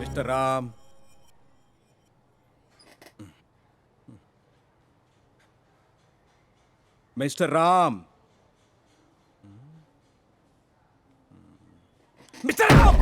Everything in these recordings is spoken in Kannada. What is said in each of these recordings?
Mister Ram, mister Ram, mister Ram,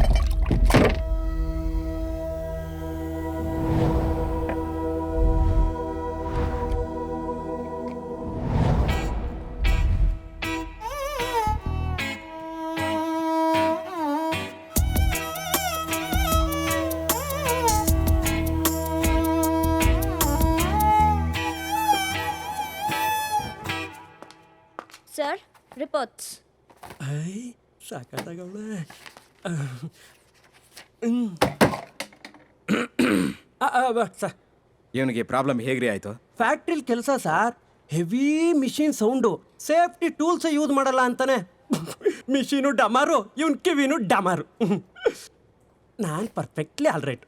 Sir, reports. ಐ ಸಾಕಾಗವಳೆ. ಸರ್, ಇವನಿಗೆ ಪ್ರಾಬ್ಲಮ್ ಹೇಗ್ರಿ ಆಯ್ತು? ಫ್ಯಾಕ್ಟ್ರಿಲಿ ಕೆಲಸ sir, heavy machine sound, safety tools use ಮಾಡಲ್ಲ ಅಂತಾನೆ. ಮಿಷಿನು ಡಮಾರು, ಇವನ್ ಕಿವಿನು ಡಮಾರು. ನಾನು ಪರ್ಫೆಕ್ಟ್ಲಿ ಆಲ್ ರೈಟ್.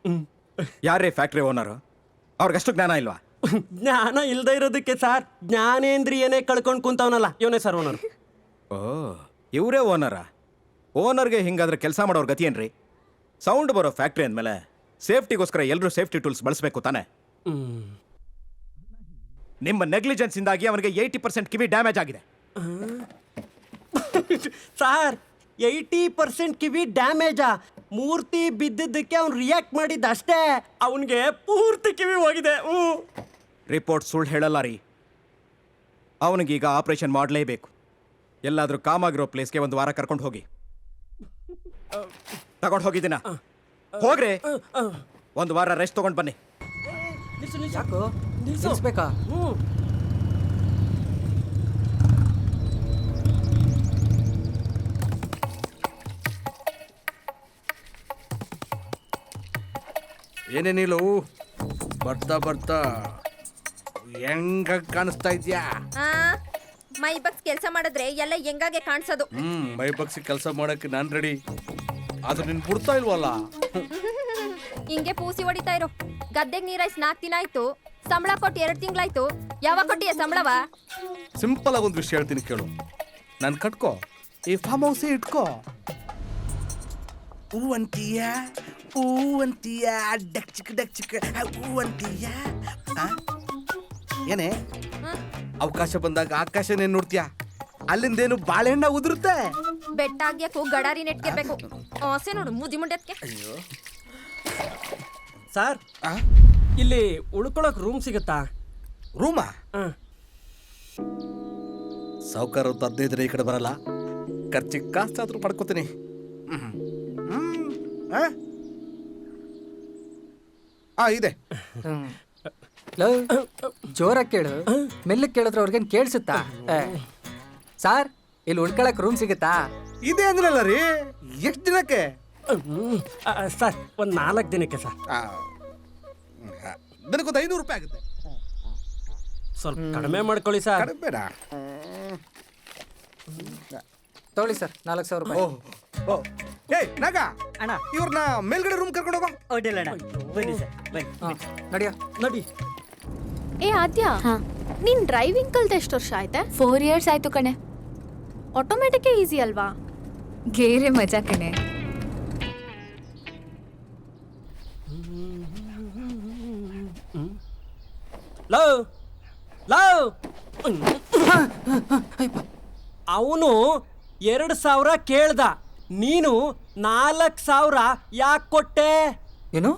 ಯಾರೇ ಫ್ಯಾಕ್ಟ್ರಿ ಓನರು? ಅವ್ರಿಗಷ್ಟು ಜ್ಞಾನ ಇಲ್ವಾ? ಜ್ಞಾನ ಇಲ್ದೇ ಇರೋದಕ್ಕೆ ಸರ್ ಜ್ಞಾನೇಂದ್ರಿಯನೇ ಕಳ್ಕೊಂಡು ಕುಂತವನಲ್ಲ ಇವನೇ ಸರ್ ಓನರ್. ಓ, ಇವರೇ ಓನರಾ? ಓನರ್ಗೆ ಹಿಂಗಾದ್ರೆ ಕೆಲಸ ಮಾಡೋರ್ ಗತಿ ಏನ್ರಿ? ಸೌಂಡ್ ಬರೋ ಫ್ಯಾಕ್ಟ್ರಿ ಅಂದಮೇಲೆ ಸೇಫ್ಟಿಗೋಸ್ಕರ ಎಲ್ಲರೂ ಸೇಫ್ಟಿ ಟೂಲ್ಸ್ ಬಳಸಬೇಕು ತಾನೆ? ನಿಮ್ಮ ನೆಗ್ಲಿಜೆನ್ಸ್ ಇಂದಾಗಿ ಅವನಿಗೆ 80% ಕಿವಿ ಡ್ಯಾಮೇಜ್ ಆಗಿದೆ. ಸರ್ 80% ಕಿವಿ ಡ್ಯಾಮೇಜಾ? ಮೂರ್ತಿ ಬಿದ್ದಿದ್ದಕ್ಕೆ ಅವ್ನು ರಿಯಾಕ್ಟ್ ಮಾಡಿದ್ದ ಅಷ್ಟೇ, ಅವನಿಗೆ ಪೂರ್ತಿ ಕಿವಿ ಹೋಗಿದೆ. ರಿಪೋರ್ಟ್ ಸುಳ್ಳು ಹೇಳಲ್ಲ ರೀ. ಅವನಿಗೀಗ ಆಪರೇಷನ್ ಮಾಡಲೇಬೇಕು. ಎಲ್ಲಾದರೂ ಕಾಮಾಗಿರೋ ಪ್ಲೇಸ್ಗೆ ಒಂದು ವಾರ ಕರ್ಕೊಂಡು ಹೋಗಿ. ತಗೊಂಡು ಹೋಗಿದ್ದೀನ? ಹೋಗ್ರಿ, ಒಂದು ವಾರ ರೆಸ್ಟ್ ತಗೊಂಡು ಬನ್ನಿ. ಯಾಕೋ ನಿಲ್ಸ್ಬೇಕಾ? ಏನೇನಿಲ್ಲ, ಬರ್ತಾ ಬರ್ತಾ ಹೆಂಗ ಕಾಣಿಸ್ತಾ ಇದ್ಯಾ? ಮೈ ಬಗ್ಸ್ ಕೆಲಸ ಮಾಡಿದ್ರೆ ಎಲ್ಲ ಹೆಂಗಾಗೆ ಕಾಣಿಸೋದು. ಮೈ ಬಗ್ಸಿ ಕೆಲಸ ಮಾಡಕ್ಕೆ ನಾನ್ ರೆಡಿ, ಆದ್ರೆ ನಿನ್ ಬಿಡ್ತಾ ಇಲ್ವಲ್ಲ. ಹಿಂಗೆ ಪೂಸಿ ಹೊಡಿತಾ ಇರೋ. ಗದ್ದೆಗೆ ನೀರಾಯ್ಸ್ 4 ದಿನ ಆಯ್ತು, ಸಂಬಳ ಕೊಟ್ಟು 2 ತಿಂಗಳಾಯ್ತು. ಯಾವಾಗ ಕೊಟ್ಟಿಯ ಸಂಬಳವ? ಸಿಂಪಲ್ ಆಗಿ ಒಂದು ವಿಷಯ ಹೇಳ್ತೀನಿ ಕೇಳು. ನಾನು ಕಟ್ಕೋ, ಈ ಫಾರ್ಮ್ ಹೌಸೇ ಇಟ್ಕೋ. ಹೂ ಅಂತೀಯ, ಹೂ ಅಂತೀಯ, ಡಕ್ ಚಿಕ್ಕ ಹೂ ಅಂತೀಯ. ಏನೇ ಅವಕಾಶ ಬಂದಾಗ ಆಕಾಶನೇ ನೋಡ್ತೀಯ, ಅಲ್ಲಿಂದೇನು ಬಾಳೆಹಣ್ಣ ಉದುರುತ್ತೆ. ಬೆಟ್ಟ ಆಗ್ಯಕ್ಕೂ ಗಡಾರಿ ನೆಟ್ಕಿರ್ಬೇಕು. ಆಸೆ ನೋಡು ಮುದಿ ಮುಂಡೆತ್ಕೆ. ಸರ್, ಇಲ್ಲಿ ಉಳ್ಕೊಳಕ್ ರೂಮ್ ಸಿಗುತ್ತಾ? ರೂಮಾ? ಸಾವುಕಾರ 15 ಈ ಕಡೆ ಬರಲ್ಲ, ಖರ್ಚಿಗೆ ಕಾಸಾದ್ರೂ ಪಡ್ಕೋತೀನಿ. ಇದೆ. ಜೋರಾಗಿ ಕೇಳು, ಮೆಲ್ಲಕ್ಕೆ ಕೇಳಿದ್ರೆ ಅವ್ರಿಗೇನು ಕೇಳಿಸುತ್ತಾ? ಸಾರ್, ಇಲ್ಲಿ ಉಳ್ಕೊಳಕ್ ರೂಮ್ ಸಿಗುತ್ತಾ? ಇದೆ ಅಂದ್ರಲ್ಲ ರೀ. ಎಷ್ಟು ದಿನಕ್ಕೆ? ಸರ್, ಒಂದು 4 ದಿನಕ್ಕೆ ಸರ್. ನನಗೊಂದು 500 ರೂಪಾಯಿ ಆಗುತ್ತೆ. ಸ್ವಲ್ಪ ಕಡಿಮೆ ಮಾಡ್ಕೊಳ್ಳಿ ಸರ್. ಕಡಿಮೆಡ. ತಗೊಳ್ಳಿ ಸರ್, 4,000 ರೂಪಾಯಿ. ಏಯ್ ನಾಗ ಅಣ್ಣ, ಇವ್ರನ್ನ ಮೇಲ್ಗಡೆ ರೂಮ್ ಕರ್ಕೊಂಡು ಹೋಗೋ. ಅಡ್ಡಿಲ್ಲ ಅಣ್ಣ, ಬನ್ನಿ ಸರ್, ಬನ್ನಿ. ನಡಿಯೋ ನಡಿ. ಏ ಆದ್ಯಾ, ನೀನ್ ಡ್ರೈವಿಂಗ್ ಕಲ್ತ ಎಷ್ಟು ವರ್ಷ ಆಯ್ತೆ? 4 years ಆಯ್ತು ಕಣೆ. ಆಟೋಮೆಟಿಕ್ ಈಸಿ ಅಲ್ವಾ? ಗೇರೆ ಮಜಾ ಕಣೆ. ಲವ್ ಲವ್ ಅವನು 2,000 ಕೇಳ್ದ, ನೀನು 4,000 ಯಾಕೆ ಕೊಟ್ಟೆ? ಏನು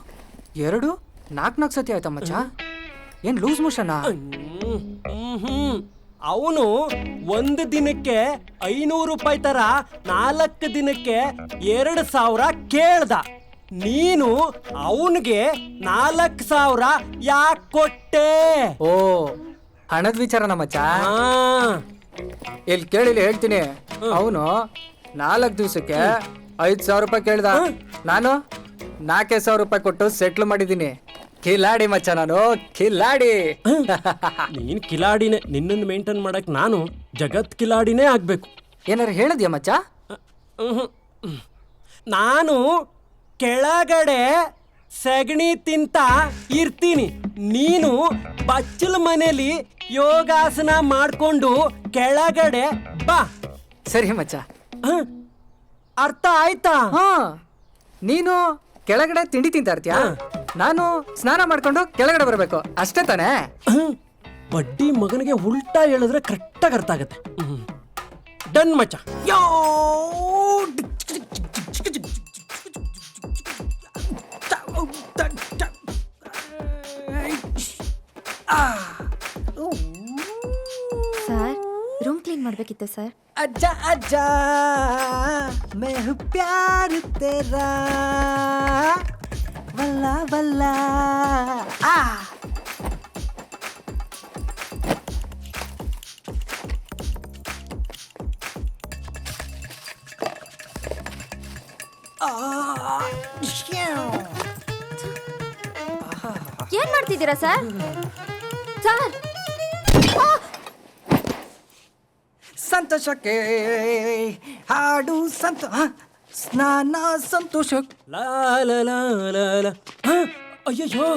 4 ಸತಿ ಆಯ್ತಾ ಮಚ್ಚ? ಏನ್ ಲೂಸ್ ಮೋಷನಾ? ಅವನು 1 ದಿನಕ್ಕೆ 500 ರೂಪಾಯಿ ತರ 4 ದಿನಕ್ಕೆ 2,000 ಕೇಳ್ದ, ನೀನು ಅವನಿಗೆ 4,000 ಯಾಕೆ ಕೊಟ್ಟೆ? ಓ, ಹಣದ ವಿಚಾರನ ಮಚ್ಚ? ಇಲ್ಲಿ ಕೇಳಿಲ್ಲ, ಹೇಳ್ತೀನಿ. ಅವನು 4 ದಿವಸಕ್ಕೆ 5,000 ರೂಪಾಯಿ ಕೇಳ್ದ, ನಾನು 4,000 ರೂಪಾಯಿ ಕೊಟ್ಟು ಸೆಟ್ಲ್ ಮಾಡಿದ್ದೀನಿ. ಕಿಲಾಡಿ ಮಚ್ಚ, ನಾನು ಕಿಲಾಡಿ. ನೀನ್ ಕಿಲಾಡಿನೇ, ನಿನ್ನನ್ನು ಮೇಂಟೈನ್ ಮಾಡಕ್ ನಾನು ಜಗತ್ ಕಿಲಾಡಿನೇ ಆಗ್ಬೇಕು. ಏನಾರು ಹೇಳಿದ್ಯಾ ಮಚ್ಚ? ನಾನು ಕೆಳಗಡೆ ಸಗಣಿ ತಿಂತ ಇರ್ತೀನಿ, ನೀನು ಬಚ್ಚಲ ಮನೇಲಿ ಯೋಗಾಸನ ಮಾಡ್ಕೊಂಡು ಕೆಳಗಡೆ ಬಾ. ಸರಿ ಮಚ್ಚ. ಅರ್ಥ ಆಯ್ತಾ? ಹಾ, ನೀನು ಕೆಳಗಡೆ ತಿಂಡಿ ತಿಂತಾ ಇರ್ತೀಯಾ? ನಾನು ಸ್ನಾನ ಮಾಡ್ಕೊಂಡು ಕೆಳಗಡೆ ಬರಬೇಕು ಅಷ್ಟೇ ತಾನೇ? ಬಡ್ಡಿ ಮಗನಿಗೆ ಉಲ್ಟಾ ಹೇಳಿದ್ರೆ ಕರೆಕ್ಟಾಗಿ ಅರ್ಥ ಆಗತ್ತೆ. ಡನ್ ಮಚ್ಚ. ಯೋ ಸರ್ ರೂಮ್ ಕ್ಲೀನ್ ಮಾಡ್ಬೇಕಿತ್ತು ಸರ್. ಅಜ್ಜ ಅಜ್ಜ ಮೇ ಹೂಂ ಪ್ಯಾರ್ ತೇರಾ ವಲ್ಲ ವಲ್ಲ ಆ ಏನ್ ಮಾಡ್ತಿದ್ದೀರಾ ಸರ್? ಸರ್ ಸಂತೋಷಕ್ಕೆ ಹಾಡು ಸ್ನಾನ ಸಂತೋಷ. ಲಾ ಲಾ ಲಾ ಲಾ ಲಾ. ಅಯ್ಯಯ್ಯೋ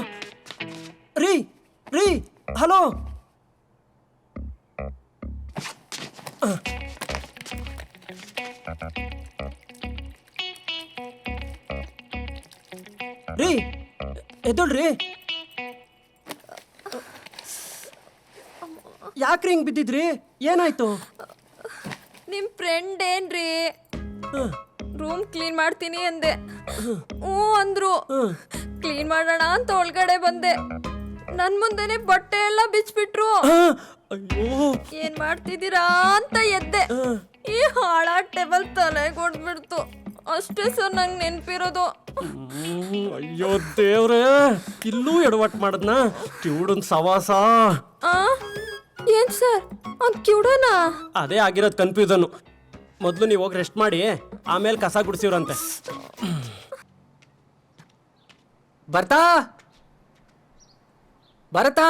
ರೀ ರೀ ಹಲೋ. ರೀ ಎದ್ದೋಳ್ರಿ. ಯಾಕ್ರಿ ಹಿಂಗ್ ಬಿದ್ದಿದ್ರಿ? ಏನಾಯ್ತು? ನಿಮ್ ಫ್ರೆಂಡ್ ಏನ್ರಿ ರೂಮ್ ಕ್ಲೀನ್ ಮಾಡ್ತೀನಿ ಅಂದೆ, ಹ್ಞೂ ಅಂದ್ರು. ಕ್ಲೀನ್ ಮಾಡೋಣ ಅಂತ ಒಳಗಡೆ ಬಂದೆ, ನನ್ ಮುಂದೆನೆ ಬಟ್ಟೆ ಎಲ್ಲ ಬಿಚ್ಬಿಟ್ರು. ಅಯ್ಯೋ ಏನ್ ಮಾಡ್ತಿದ್ದೀರಾ ಅಂತ ಎದ್ದೆ, ಈ ಹಾಳ ಟೇಬಲ್ ತಲೆಗೆ ಹೊಡ್ಬಿಡ್ತು. ಅಷ್ಟೇ ಸರ್ ನಂಗೆ ನೆನ್ಪಿರೋದು. ಅಯ್ಯೋ ದೇವ್ರೇ, ಇಲ್ಲೂ ಎಡವಟ್ ಮಾಡದ್ನ ಕಿವುಡನ್ ಸವಾಸ. ಏನ್ ಸರ್ ಅವ್ನ್ ಕಿವುಡನಾ? ಅದೇ ಆಗಿರೋದು ಕನ್ಫ್ಯೂಸನ್. ಮೊದಲು ನೀವು ಹೋಗಿ ರೆಸ್ಟ್ ಮಾಡಿ, ಆಮೇಲೆ ಕಸ ಗುಡಿಸಿವ್ರಂತೆ. ಬರ್ತಾ ಬರ್ತಾ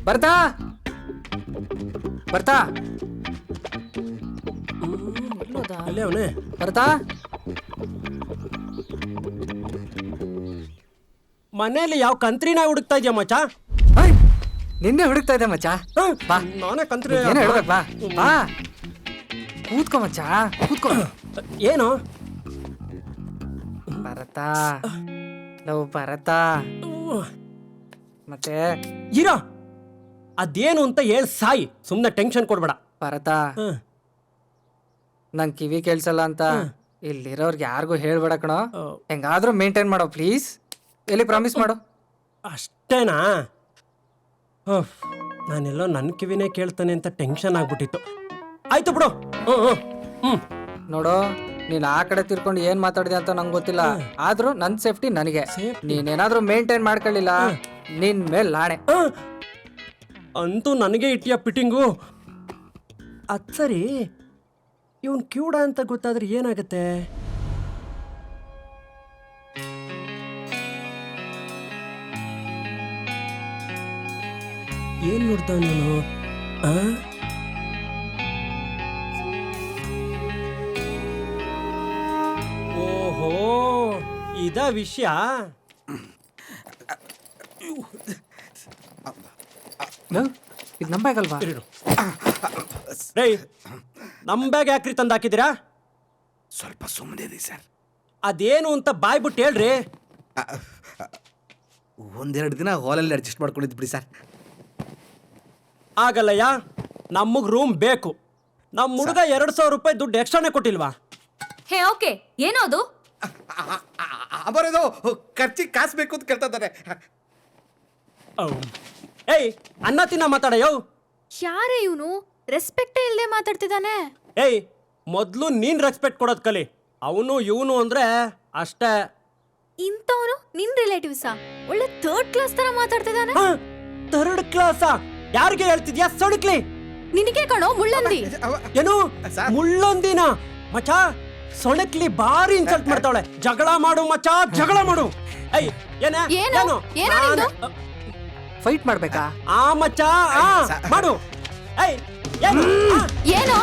ಬರ್ತಾ ಬರ್ತಾ ಅಲ್ಲೇ ಅವನೇ. ಬರ್ತಾ ಮನೇಲಿ ಯಾವ ಕಂತ್ರಿನ ಹುಡುಕ್ತಾ ಇದೆಯಾ ಮಚ್ಚ? ನಿನ್ನೆ ಹುಡುಕ್ತಾ ಇದ್ದೆ ಮಚ್ಚ. ಬಾ ನಾನೇ ಕಂತ್ರಿ. ಏನು ಹೇಳ್ಬೇಕು? ಬಾ ಬಾ ಕೂತ್ಕೋ ಮಚ್ಚ, ಕೂತ್ಕೋ. ಏನು ಭರತಾ ನಾವು ಭರತಾ ಮತ್ತೆ ಇರೋ ಅದೇನು ಅಂತ ಹೇಳ್ ಸಾಯಿ, ಸುಮ್ನೆ ಟೆನ್ಷನ್ ಕೊಡ್ಬೇಡ. ಭರತಾ ನಂಗೆ ಕಿವಿ ಕೇಳಿಸಲ್ಲ ಅಂತ ಇಲ್ಲಿರೋರ್ಗೆ ಯಾರಿಗೂ ಹೇಳ್ಬೇಡ ಕಣೋ. ಹೆಂಗಾದ್ರೂ ಮೇಂಟೈನ್ ಮಾಡೋ ಪ್ಲೀಸ್. ಎಲ್ಲಿ ಪ್ರಾಮಿಸ್ ಮಾಡು. ಅಷ್ಟೇನಾ? ನಾನೆಲ್ಲೋ ನನ್ನ ಕಿವಿನೇ ಕೇಳ್ತಾನೆ ಅಂತ ಟೆನ್ಷನ್ ಆಗ್ಬಿಟ್ಟಿತ್ತು. ಆಯ್ತು ಬಿಡು. ನೋಡು, ನೀನ್ ಆ ಕಡೆ ತಿರ್ಕೊಂಡು ಏನ್ ಮಾತಾಡಿದೆ ಅಂತ ನಂಗೆ ಗೊತ್ತಿಲ್ಲ, ಆದ್ರೂ ನನ್ ಸೇಫ್ಟಿ ನನಗೆ. ನೀನೇನಾದ್ರೂ ಮೇಂಟೈನ್ ಮಾಡ್ಕೊಳ್ಳಿಲ್ಲ ನಿನ್ ಮೇಲ್ ನಾಣೆ. ಅಂತೂ ನನಗೆ ಇಟ್ಟಿಯ ಪಿಟ್ಟಿಂಗು. ಅದ್ ಸರಿ, ಇವನ್ ಕಿವುಡ ಅಂತ ಗೊತ್ತಾದ್ರೆ ಏನಾಗತ್ತೆ? ಏನ್ ನೋಡ್ತಾವ ನೀನು? ಓಹೋ, ಇದ ವಿಷಯ. ಇದು ನಂಬಾಗಲ್ವಾ? ರೇ, ನಮ್ ಬ್ಯಾಗ್ ಯಾಕ್ರಿ ತಂದು ಹಾಕಿದ್ದೀರಾ? ಸ್ವಲ್ಪ ಸುಮ್ಮನೆ ಸರ್. ಅದೇನು ಅಂತ ಬಾಯ್ಬಿಟ್ಟು ಹೇಳ್ರಿ. ಒಂದೆರಡು ದಿನ ಹಾಲಲ್ಲಿ ಅಡ್ಜಸ್ಟ್ ಮಾಡ್ಕೊಂಡಿದ್ದು ಬಿಡಿ ಸರ್. ಆಗಲ್ಲಯ್ಯ, ನಮಗ್ ರೂಮ್ ಬೇಕು. ನಮ್ಮ ಹುಡುಗ 2,000 ರೂಪಾಯಿ ದುಡ್ಡು ಎಕ್ಸ್ಟ್ರಾನೇ ಕೊಟ್ಟಿಲ್ವಾ? ಹೇ ಓಕೆ, ಏನೋ ಅದು? ಬರೋದು ಖರ್ಚಿಗೆ ಕಾಸು ಬೇಕು ಅಂತ ಕೇಳ್ತಾ ಇದ್ದಾರೆ. ಏಯ್, ಅನ್ನ ತಿನ್ನ ಮಾತಾಡಯ್ಯೋ. ಯಾರೇ ಇವನು? ರೆಸ್ಪೆಕ್ಟೇ ಇಲ್ಲದೆ ಮಾತಾಡ್ತಿದ್ದಾನೆ. ಏಯ್, ಮೊದ್ಲು ನೀನ್ ರೆಸ್ಪೆಕ್ಟ್ ಕೊಡೋದ್ ಕಲಿ. ಅವನು ಇವನು ಅಂದ್ರೆ ಅಷ್ಟೇ. ಇಂಥವನು ನಿನ್ ರಿಲೇಟಿವ್ಸಾ? ಒಳ್ಳೆ ಥರ್ಡ್ ಕ್ಲಾಸ್ ತರ ಮಾತಾಡ್ತಿದ್ದಾನೆ. ಥರ್ಡ್ ಕ್ಲಾಸಾ? ಯಾರಿಗೆ ಹೇಳ್ತಿದ್ಯಾ ಸೊಣಕ್ಲಿ? ನಿನಗೆ ಕಣೋ ಮುಳ್ಳಂದಿ. ಏನು ಮುಳ್ಳೊಂದಿನ? ಮಚ, ಸೊಣಕ್ಲಿ ಬಾರಿ ಇನ್ಸಲ್ಟ್ ಮಾಡ್ತಾವಳೆ. ಜಗಳ ಮಾಡು ಮಚ, ಜಗಳ ಮಾಡು. ಏಯ್, ಏನು? ಏನೋ ನಿಂದು? ಫೈಟ್ ಮಾಡ್ಬೇಕಾ? ಆ ಮಚ್ಚ, ಮಾಡು. ಏಯ್, ಏನು? ಏನೋ?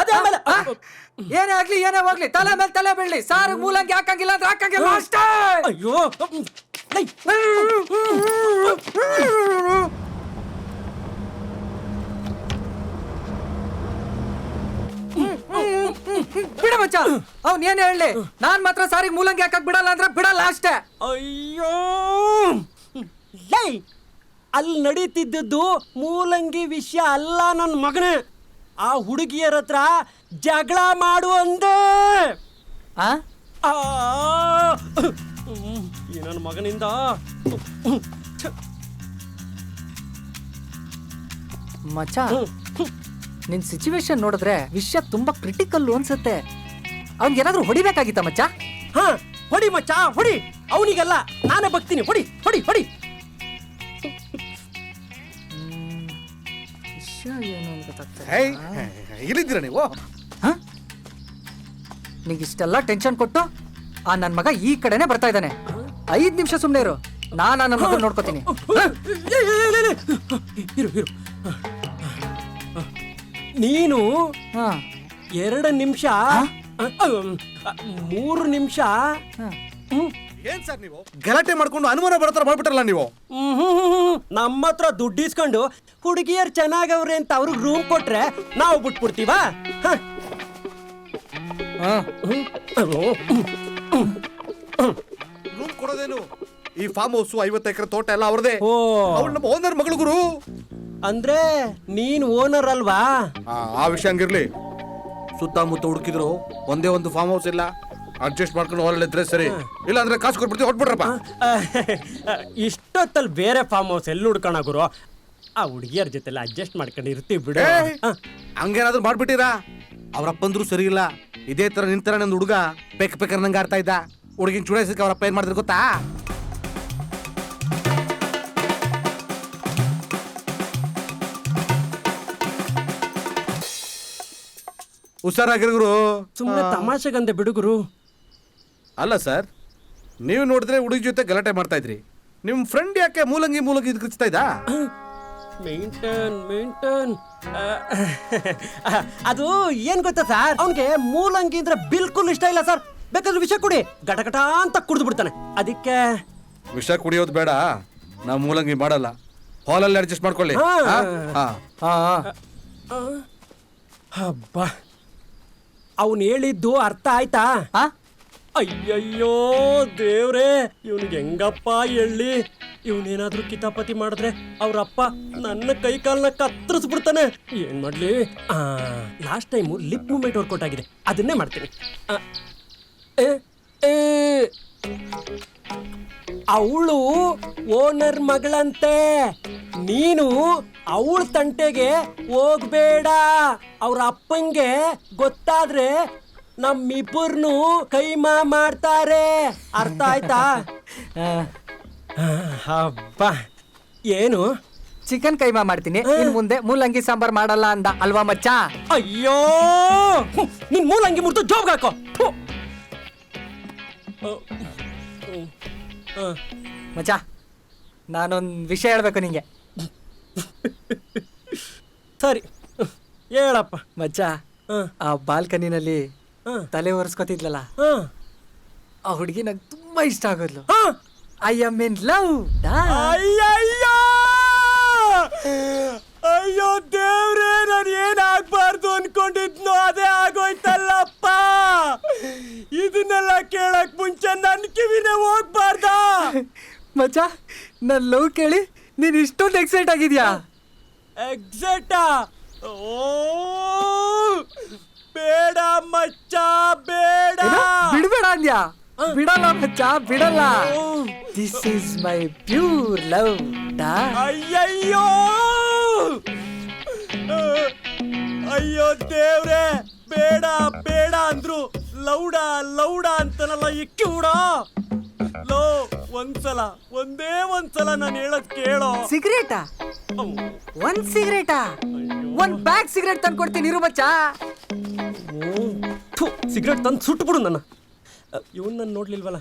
ಅದೇ ಆಮೇಲೆ ಏನೇ ಆಗ್ಲಿ ಏನೇ ಹೋಗ್ಲಿ ತಲೆ ಮೇಲೆ ತಲೆ ಬೀಳ್ಲಿ, ಸಾರು ಮೂಲಂಗಿ ಹಾಕಂಗಿಲ್ಲ ಅಂದ್ರೆ ಹಾಕಂಗಿಲ್ಲ ಅಷ್ಟೇ. ಅಯ್ಯೋ ಲೈ. ಬಿಡ ಮಚ್ಚ, ಅವ್ನ್ ಏನ್ ಹೇಳಿ, ನಾನ್ ಮಾತ್ರ ಸಾರಿಗೆ ಮೂಲಂಗಿ ಹಾಕಕ್ ಬಿಡಲ್ಲ ಅಂದ್ರೆ ಬಿಡಲ್ಲ ಅಷ್ಟೇ. ಅಯ್ಯೋ ಲೈ, ಅಲ್ಲಿ ನಡೀತಿದ್ದದ್ದು ಮೂಲಂಗಿ ವಿಷಯ ಅಲ್ಲ ನನ್ನ ಮಗನೇ. ಆ ಹುಡುಗಿಯರ ಹತ್ರ ಜಗಳ ಮಾಡು ಅಂದೆ. ಆ ಆ, ಈ ನನ್ನ ಮಗನಿಂದ ಮಚ್ಚ, ನಿನ್ ಸಿಚುವೇಶನ್ ನೋಡಿದ್ರೆ ವಿಷಯ ತುಂಬಾ ಕ್ರಿಟಿಕಲ್ ಅನ್ಸುತ್ತೆ. ಅವ್ನಿಗೇನಾದ್ರೂ ಹೊಡಿಬೇಕಾಗಿತ್ತ ಮಚ್ಚ? ಹಾ, ಹೊಡಿ ಮಚ್ಚ ಹೊಡಿ. ಅವನಿಗೆಲ್ಲ ನಾನೇ ಬಗ್ತೀನಿ. ಹೊಡಿ ಹೊಡಿ ಹೊಡಿ. ವಿಷಯ ಏನು ಅಂತ ಗೊತ್ತಾಗ್ತಾ ಹೇ ಇಲ್ಲ. ಇಲ್ಲಿದ್ದೀರ ನೀವು? ನಿಂಗೆ ಇಷ್ಟೆಲ್ಲ ಟೆನ್ಷನ್ ಕೊಟ್ಟು ಆ ನನ್ ಮಗ ಈ ಕಡೆನೆ ಬರ್ತಾ ಇದ್ದಾನೆ. 5 ನಿಮಿಷ ಸುಮ್ನೆ ಇರು, ನಾನು ನನ್ನ ಮಗನ ನೋಡ್ಕೋತೀನಿ. ಇರು ಇರು. ನೀನು ಹಾ 2 ನಿಮಿಷ 3 ನಿಮಿಷ ಏನ್ ಸರ್ ನೀವು ಗಲಾಟೆ ಮಾಡ್ಕೊಂಡು ಅನುಮಾನ ಬರತರ ಮಾಡ್ಬಿಟ್ರಲ್ಲ ನೀವು? ನಮ್ಮ ಹತ್ರ ದುಡ್ಡು ಇಸ್ಕೊಂಡು ಹುಡುಗಿಯರ್ ಚೆನ್ನಾಗವ್ರೆ ಅಂತ ಅವ್ರಿಗೆ ರೂಮ್ ಕೊಟ್ರೆ ನಾವು ಬಿಟ್ಬಿಡ್ತೀವ? ರೂಮ್ ಕೊಡೋದೇನು? ಈ ಫಾರ್ಮ್ ಹೌಸ್ 50 ಎಕರೆ ತೋಟ ಎಲ್ಲ ಅವ್ರದೇ. ಓ, ಅವ್ಳು ನಮ್ಮ ಓನರ್ ಮಗಳು ಗುರು. ಅಂದ್ರೆ ನೀನ್ ಓನರ್ ಅಲ್ವಾ? ಆ ವಿಷಯ ಹಂಗಿರ್ಲಿ. ಸುತ್ತಮುತ್ತ ಹುಡುಕಿದ್ರು ಒಂದೇ ಒಂದು ಫಾರ್ಮ್ ಹೌಸ್ ಇಲ್ಲ. ಅಡ್ಜಸ್ಟ್ ಮಾಡ್ಕೊಂಡು ಹೊರಳಿದ್ರೆ ಸರಿ, ಇಲ್ಲ ಅಂದ್ರೆ ಕಾಸು ಕೊಟ್ಬಿಡ್ತೀವಿ, ಹೊಟ್ಬಿಡ್ರಪ್ಪ. ಇಷ್ಟೊತ್ತಲ್ಲಿ ಬೇರೆ ಫಾರ್ಮ್ ಹೌಸ್ ಎಲ್ಲಿ ಹುಡ್ಕೋಣ ಗುರು? ಆ ಹುಡುಗಿಯರ ಜೊತೆಲ್ಲ ಅಡ್ಜಸ್ಟ್ ಮಾಡ್ಕೊಂಡು ಇರ್ತೀವಿ ಬಿಡು. ಹಂಗೇನಾದ್ರು ಮಾಡ್ಬಿಟ್ಟಿರಾ? ಅವ್ರಪ್ಪಂದ್ರು ಸರಿ ಇಲ್ಲ. ಇದೇ ತರ ನಿಂತರ ನಂದು ಹುಡುಗ ಪೆಕ್ ನಂಗೆ ಆಡ್ತಾ ಇದ್ದ. ಹುಡುಗಿನ ಚುಡಾಯಿಸಕ್ಕೆ ಅವ್ರಪ್ಪ ಏನ್ ಮಾಡಿದ್ರು ಗೊತ್ತಾ? ಹುಷಾರಾಗಿರು ಗುರು. ಸುಮ್ಮನೆ ತಮಾಷೆಗಂದೆ ಬಿಡುಗುರು. ಅಲ್ಲ ಸರ್, ನೀವು ನೋಡಿದ್ರೆ ಹುಡುಗಿ ಜೊತೆ ಗಲಾಟೆ ಮಾಡ್ತಾ ಇದ್ರಿ. ನಿಮ್ ಫ್ರೆಂಡ್ ಯಾಕೆ ಮೂಲಂಗಿ ಇದ್ಕಿಸ್ತಾ ಇದ್ದ? ಮೇಂಟನ್ ಅದು ಏನ್ ಗೊತ್ತಾ ಸರ್, ಅವನ್ಗೆ ಮೂಲಂಗಿ ಅಂದ್ರೆ ಬಿಲ್ಕುಲ್ ಇಷ್ಟ ಇಲ್ಲ ಸರ್. ಬೇಕಾದ್ರೆ ವಿಷ ಕುಡಿ, ಗಟಗಟ ಅಂತ ಕುಡಿದು ಬಿಡ್ತಾನೆ. ಅದಕ್ಕೆ ವಿಷ ಕುಡಿಯೋದು ಬೇಡ, ನಾವು ಮೂಲಂಗಿ ಮಾಡಲ್ಲ. ಹಾಲಲ್ಲಿ ಅಡ್ಜಸ್ಟ್ ಮಾಡ್ಕೊಳ್ಳಿ. ಹಬ್ಬ, ಅವನು ಹೇಳಿದ್ದು ಅರ್ಥ ಆಯ್ತಾ? ಅಯ್ಯಯ್ಯೋ ದೇವ್ರೇ, ಇವನಿಗೆ ಹೆಂಗಪ್ಪ ಹೇಳಿ? ಇವನೇನಾದ್ರೂ ಕಿತಾಪತಿ ಮಾಡಿದ್ರೆ ಅವ್ರಪ್ಪ ನನ್ನ ಕೈ ಕಾಲನ್ನ ಕತ್ತರಿಸ್ಬಿಡ್ತಾನೆ. ಏನ್ ಮಾಡ್ಲಿ? Last time lip moment workout ಆಗಿದೆ, ಅದನ್ನೇ ಮಾಡ್ತೀನಿ. ಅವಳು ಓನರ್ ಮಗಳಂತೆ. ನೀನು ಅವಳ ತಂಟೆಗೆ ಹೋಗ್ಬೇಡ. ಅವ್ರ ಅಪ್ಪಂಗೆ ಗೊತ್ತಾದ್ರೆ ನಮ್ಮಿಬ್ಬರನ್ನು ಕೈಮಾ ಮಾಡ್ತಾರೆ. ಅರ್ಥ ಆಯ್ತಾ? ಹಬ್ಬ, ಏನು ಚಿಕನ್ ಕೈಮಾ ಮಾಡ್ತೀನಿ, ಇನ್ ಮುಂದೆ ಮೂಲಂಗಿ ಸಾಂಬಾರ್ ಮಾಡಲ್ಲ ಅಂದ ಅಲ್ವಾ ಮಚ್ಚ? ಅಯ್ಯೋ, ನಿನ್ ಮೂಲಂಗಿ ಮುರ್ದು ಜೋಬ್ಗೆ ಹಾಕೋ. ಮಚ್ಚ, ನಾನೊಂದ್ ವಿಷಯ ಹೇಳ್ಬೇಕು ನಿಂಗೆ. ಸರಿ ಹೇಳಪ್ಪ. ಮಚ್ಚ, ಆ ಬಾಲ್ಕನಿನಲ್ಲಿ ತಲೆ ಒರೆಸ್ಕೊತಿದ್ಲಲ್ಲ, ಆ ಹುಡುಗಿ ನಂಗೆ ತುಂಬಾ ಇಷ್ಟ ಆಗೋದ್ಲು. I am in love. ಅಯ್ಯಯ್ಯೋ, ಅಯ್ಯೋ ದೇವ್ರೇ, ನಾನು ಏನಾಗ್ಬಾರ್ದು ಅನ್ಕೊಂಡಿದ್ನೋ ಅದೇ ಆಗೋಯ್ತಲ್ಲಪ್ಪ. ಇದನ್ನೆಲ್ಲ ಕೇಳಕ್ ಮುಂಚೆ ನನ್ನ ಕಿವಿನೇ ಹೋಗ್ಬಾರ್ದ? ಮಚ್ಚ, ನನ್ ಲವ್ ಕೇಳಿ ನೀನ್ ಇಷ್ಟೊಂದು ಎಕ್ಸೈಟ್ ಆಗಿದ್ಯಾ? ಎಕ್ಸೈಟಾ? ಓ ಬೇಡ ಮಚ್ಚ, ಬೇಡ. ಬಿಡ್ಬೇಡ ಅಂದ್ಯಾ? ಬಿಡಲ್ಲ ಮಚ್ಚ, ಬಿಡಲ್ಲ. This is my pure love. ಅಯ್ಯಯ್ಯೋ, ಅಯ್ಯೋ ದೇವ್ರೆ, ಬೇಡ ಬೇಡ ಅಂದ್ರು ಲೌಡ ಲೌಡ ಅಂತನಲ್ಲ ಈ ಕಿವುಡ. ಲೋ, ಒಂದೇ ಒಂದ್ಸಲ ನಾನು ಹೇಳೋದ್ ಕೇಳೋ. ಸಿಗರೇಟಾ? ಒಂದ್ ಸಿಗರೇಟಾ? ಒಂದ್ ಬ್ಯಾಗ್ ಸಿಗರೇಟ್ ತಂದು ಕೊಡ್ತೀನಿ ಇರು ಮಚ್ಚ. ಸಿಗರೇಟ್ ತಂದು ಸುಟ್ಟು ಬಿಡು ನನ್ನ. ಇವನ್ ನಾನು ನೋಡ್ಲಿಲ್ವಲ್ಲ.